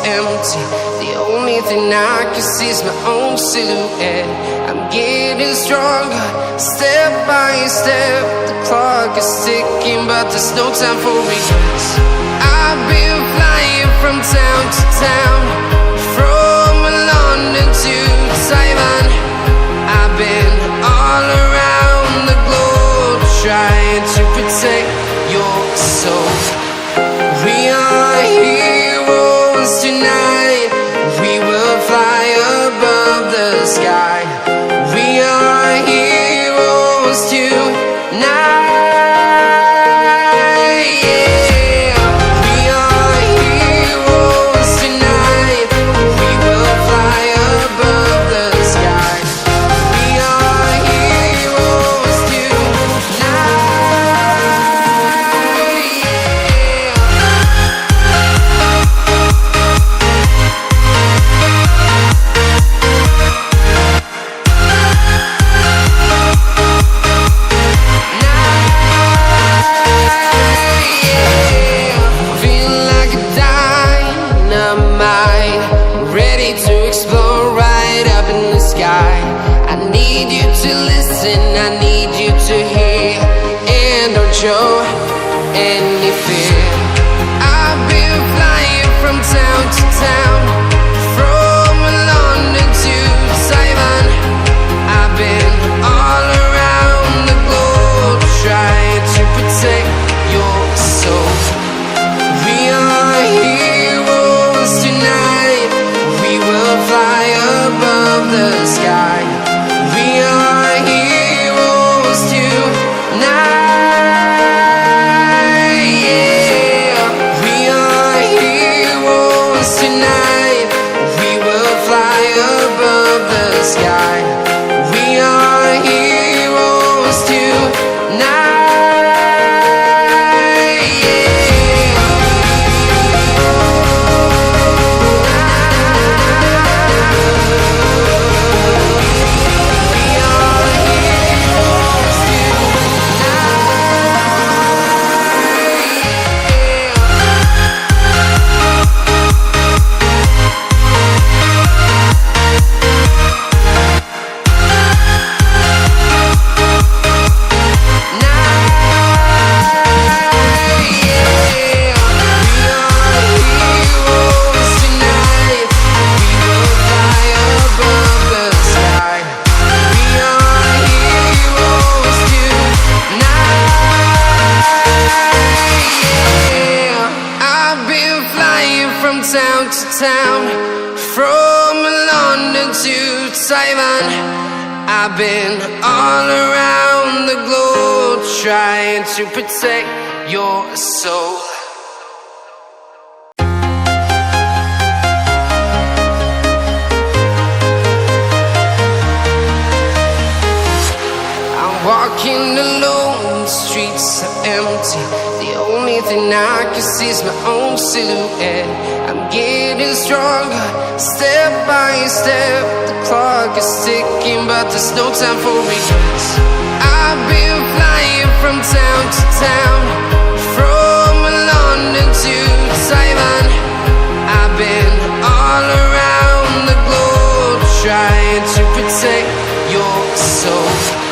empty. The only thing I can see is my own silhouette. I'm getting stronger, step by step. The clock is ticking, but there's no time for regrets. I've been flying from town to town, from London to Taiwan. I've been all around the globe, trying to protect your soul. We are heroes tonight. We will fly above the sky. We are heroes tonight. Yeah. We are heroes tonight. We will fly above the sky. We are heroes tonight. I need you to hear, and don't show any fear. I've been flying from town to town, from London to Taiwan. I've been all around the globe, trying to protect your soul. We are heroes tonight. We will fly above the sky. We are heroes tonight. Yeah. We are heroes tonight. We will fly above the sky. We are heroes tonight. Town to town, from London to Taiwan. I've been all around the globe, trying to protect your soul. I'm walking alone, the streets are empty. The only thing I can see is my own silhouette. I'm getting stronger, step by step. The clock is ticking, but there's no time for regrets. I've been flying from town to town, from London to Taiwan. I've been all around the globe, trying to protect your soul.